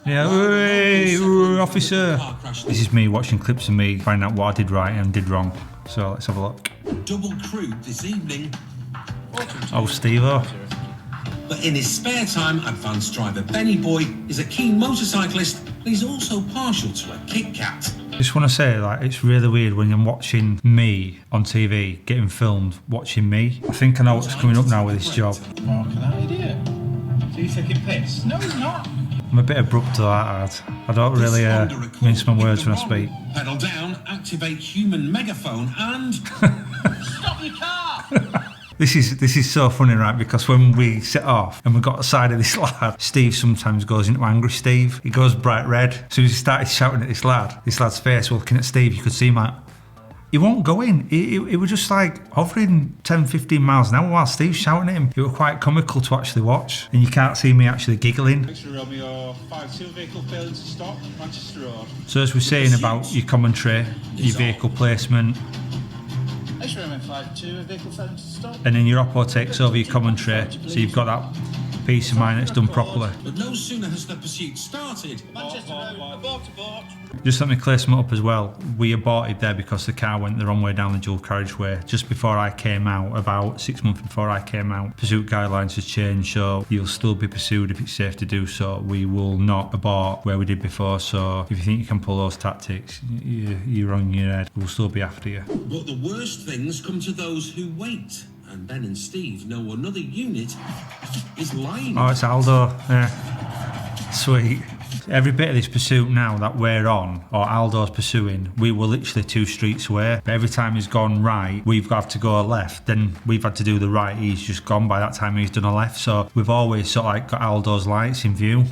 Yeah, hey, officer. This is me watching clips of me finding out what I did right and did wrong. So let's have a look. Double crude this evening. Oh, Steve-o. But in his spare time, advanced driver Benny Boy is a keen motorcyclist, but he's also partial to a Kit Kat. Just want to say, like, it's really weird when you're watching me on TV, getting filmed, watching me. I think I know what's coming up now with this job. Mark, that idiot. So he's taking piss? No, he's not. I'm a bit abrupt to that. I don't really mince my words when I speak. Pedal down, activate human megaphone, and stop your car. This is so funny, right? Because when we set off and we got aside of this lad, Steve sometimes goes into angry Steve. He goes bright red. So he started shouting at this lad's face, looking at Steve. You could see him like, he won't go in. He was just like hovering 10, 15 miles an hour while Steve's shouting at him. It was quite comical to actually watch. And you can't see me actually giggling. Mixture Romeo 5-2 vehicle failing to stop, Manchester Road. So as we're saying about your commentary, your vehicle placement, Mixture Romeo 5-2 vehicle failing to stop. and then your oppo takes over your commentary, so you've got that peace of mind that it's done properly. But no sooner has the pursuit started. Manchester Road, abort. Just let me clear some up as well. We aborted there because the car went the wrong way down the dual carriageway. Just before I came out, about 6 months before I came out, pursuit guidelines has changed, so you'll still be pursued if it's safe to do so. We will not abort where we did before, so if you think you can pull those tactics, you're wrong in your head. We'll still be after you. But the worst things come to those who wait. And Ben and Steve know another unit is lying. Oh, it's Aldo. Yeah. Sweet. Every bit of this pursuit now that we're on, or Aldo's pursuing, we were literally 2 streets away. But every time he's gone right, we've got to go left. Then we've had to do the right. He's just gone by that time he's done a left. So we've always sort of like got Aldo's lights in view.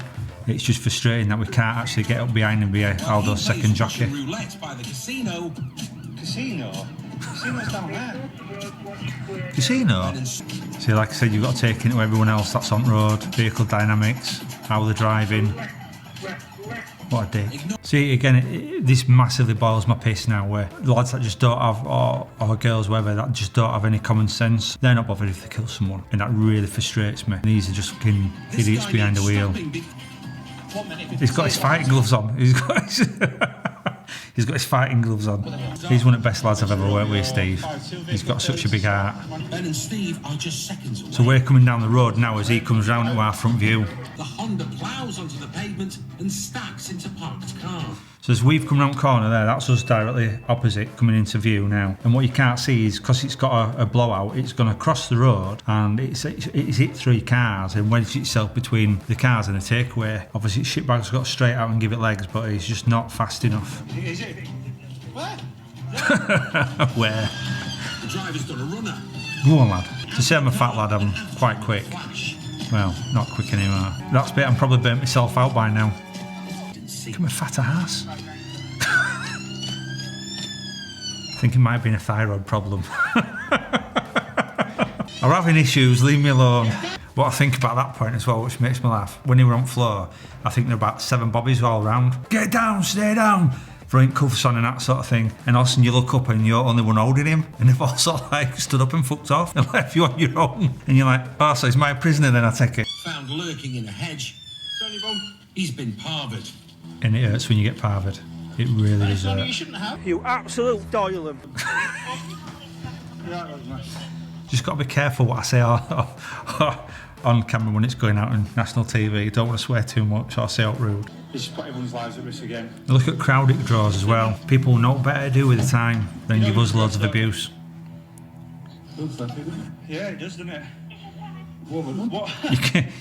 It's just frustrating that we can't actually get up behind him via Aldo's second jockey. Roulette by the casino. Casino? Casino's down there. Casino? See, like I said, you've got to take into everyone else that's on road, vehicle dynamics, how they're driving. What a dick. See, again, this massively boils my piss now, where lads that just don't have, or girls, whatever, that just don't have any common sense, they're not bothered if they kill someone. And that really frustrates me. These are just fucking idiots behind the wheel. He's got his fighting gloves on. He's got his fighting gloves on. He's one of the best lads I've ever worked with, Steve. He's got such a big heart. Ben and Steve are just seconds away. So we're coming down the road now as he comes round to our front view. The Honda ploughs onto the pavement and stacks into parked car. So as we've come round the corner there, that's us directly opposite coming into view now. And what you can't see is, because it's got a blowout, it's going to cross the road and it's hit 3 cars and wedged itself between the cars and the takeaway. Obviously, shitbag's got straight out and give it legs, but he's just not fast enough. Is it? Where? Where? The driver's done a runner. Go on, lad. To say I'm a fat lad, I'm quite quick. Well, not quick anymore. That's bit I'm probably burnt myself out by now. Look at my fat ass. I think it might have been a thyroid problem. I'm having issues, leave me alone. What I think about that point as well, which makes me laugh, when they were on floor, I think there were about 7 bobbies all around. Get down, stay down. Throwing cuffs on and that sort of thing. And all of a sudden you look up and you're only one holding him. And they've also like stood up and fucked off and left you on your own. And you're like, oh, so he's my prisoner then, I take it. Found lurking in a hedge. Sorry, Bob. He's been parvered. And it hurts when you get parvered. It really does hurt. You shouldn't have. You absolute doyle. Just got to be careful what I say on camera when it's going out on national TV. Don't want to swear too much or say out rude. This has put everyone's lives at risk again. Look at crowd it draws as well. People know what better to do with the time than give us loads of abuse. Yeah, it does, doesn't it? What?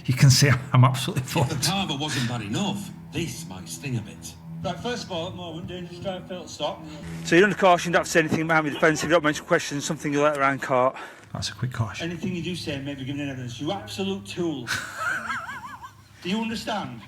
You can see I'm absolutely If the fucked. parver wasn't bad enough, this might sting a bit. Right, first of all, at the moment, dangerous drive, fail to stop. So you're under caution, you don't have to say anything behind me defence. If you don't mention questions, something you let around court. That's a quick caution. Anything you do say may be given in evidence. You absolute tool. Do you understand?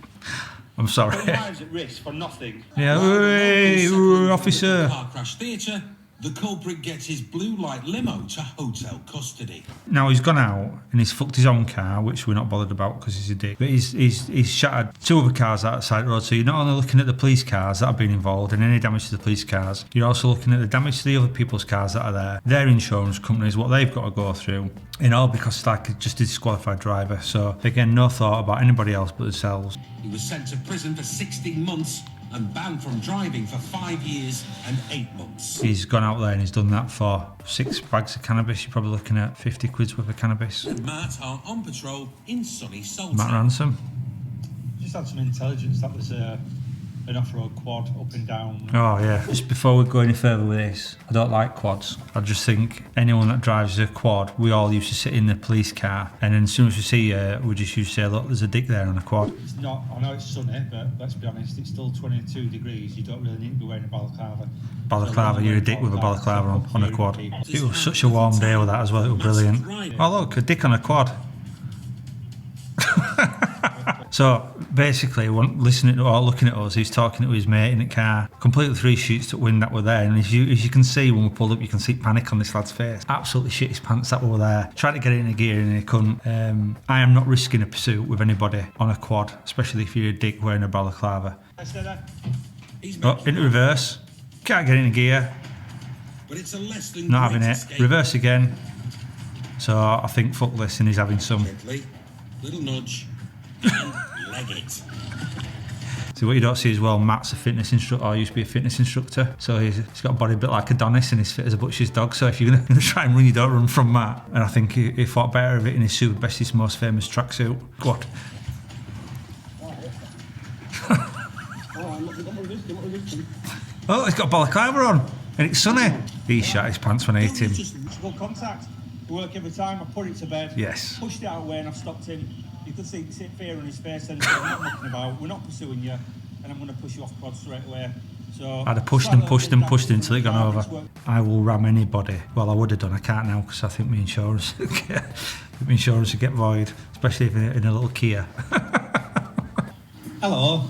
I'm sorry. Putting lives at risk for nothing. Yeah, hey, officer. Car crash theatre The culprit gets his blue light limo to hotel custody. Now he's gone out and he's fucked his own car, which we're not bothered about because he's a dick. But he's shattered 2 other cars out of the side of the road. So you're not only looking at the police cars that have been involved and any damage to the police cars, you're also looking at the damage to the other people's cars that are there, their insurance companies, what they've got to go through, and all because it's like just a disqualified driver. So again, no thought about anybody else but themselves. He was sent to prison for 16 months and banned from driving for 5 years and 8 months. He's gone out there and he's done that for 6 bags of cannabis. You're probably looking at 50 quid's worth of cannabis. And Matt are on patrol in sunny Salton. Matt Ransom. Just had some intelligence. That was an off-road quad up and down. Oh yeah. Just before we go any further with this, I don't like quads. I just think anyone that drives a quad, we all used to sit in the police car, and then as soon as we see you, we just used to say, look, there's a dick there on a quad. It's not, I know it's sunny, but let's be honest, it's still 22 degrees. You don't really need to be wearing a balaclava. Balaclava, you're a dick with a balaclava on a quad. It was such a warm day with that as well, it was brilliant. Oh look, a dick on a quad. So basically, listening to or looking at us, he's talking to his mate in the car, completely 3 sheets to wind that were there. And as you can see when we pulled up, you can see panic on this lad's face. Absolutely shit his pants that were there. Tried to get it in a gear and he couldn't. I am not risking a pursuit with anybody on a quad, especially if you're a dick wearing a balaclava. Oh, into reverse. Can't get in a gear. But it's a less than Not having great it. escape. Reverse again. So I think fuck this and he's having some. Gently, little nudge, and leg it. See, what you don't see as well, Matt's a fitness instructor, or used to be a fitness instructor, so he's got a body a bit like Adonis and he's fit as a butcher's dog. So if you're going to try and run, you don't run from Matt. And I think he thought better of it in his super bestest, most famous tracksuit. Go on. Oh, he's got a balaclava on and it's sunny. He shot his pants when I hit him. Good contact. Work every time. I put it to bed. Yes. Pushed it out away and I've stopped him. You could see fear on his face and said, we're not mucking about. We're not pursuing you, and I'm going to push you off quad straight away. So I'd have pushed him until it gone over. I will ram anybody. Well, I would have done. I can't now because I think my insurance would get void, especially if in a little Kia. Hello.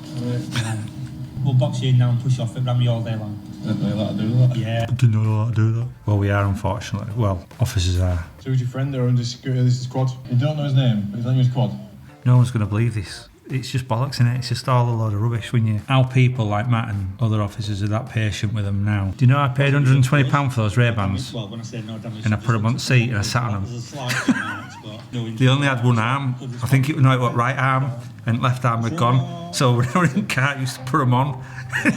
We'll box you in now and push you off it, ram you all day long. Didn't know that to do that. Yeah. Didn't know how to do that. Well, we are, unfortunately. Well, officers are. So who's your friend there under security? This is quad. You don't know his name, but he's on your quad. No one's going to believe this. It's just bollocks, innit? It's just all a load of rubbish when you... How people like Matt and other officers are that patient with them now. Do you know I paid £120 for those Ray-Bans? Well, when I say no damage... And I put them on the seat and I sat on them. There's a slight chance, but no injury. They only had one arm. I think it was right arm and left arm had gone. So when I was in the car, I used to put them on.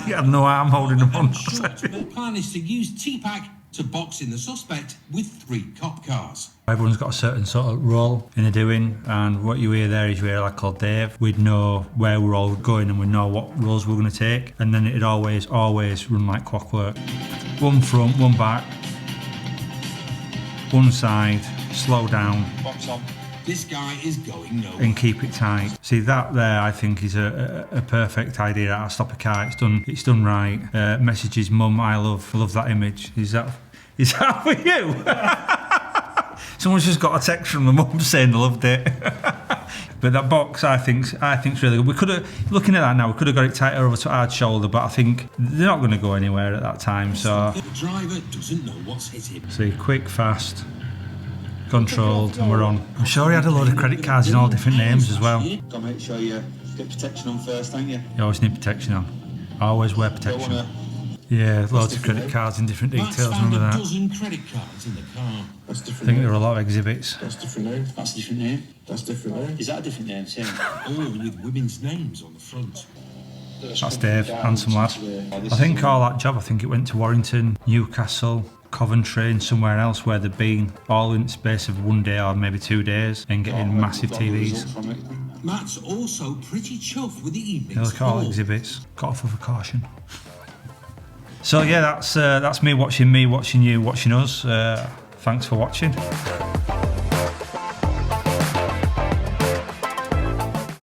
He had no arm holding them on. Short, their plan is to use T-Pack to box in the suspect with 3 cop cars. Everyone's got a certain sort of role in the doing, and what you hear there is you hear a lad called Dave. We'd know where we're all going and we know what roles we're going to take, and then it'd always run like clockwork. One front, one back, one side, slow down. Box on. This guy is going nowhere. And keep it tight. See, that there I think is a perfect idea. I'll stop a car, it's done right. Messages, Mum, I love that image. Is that for you? Someone's just got a text from the mum saying they loved it. But that box I think's really good. We could have, looking at that now, we could have got it tighter over to our shoulder, but I think they're not going to go anywhere at that time. So The driver doesn't know what's hit him. see, quick, fast, controlled, and we're on. I'm sure he had a load of credit cards in all different names as well. You Gotta make sure you get protection on first, don't you? always need protection on. Always wear protection. Yeah, loads of credit cards in different Matt's details, found remember a that? dozen credit cards in the car. That's I different think name. there are a lot of exhibits. That's different name. That's a different name. That's different name. Is that a different name, Tim? All with women's names on the front. That's Dave, handsome lad. I think all that job, I think it went to Warrington, Newcastle, Coventry and somewhere else where they've been all in the space of 1 day or maybe 2 days and getting massive TVs. Matt's also pretty chuffed with the evening's They look at all haul. exhibits. Got off with a caution. So yeah, that's me watching you, watching us. Thanks for watching.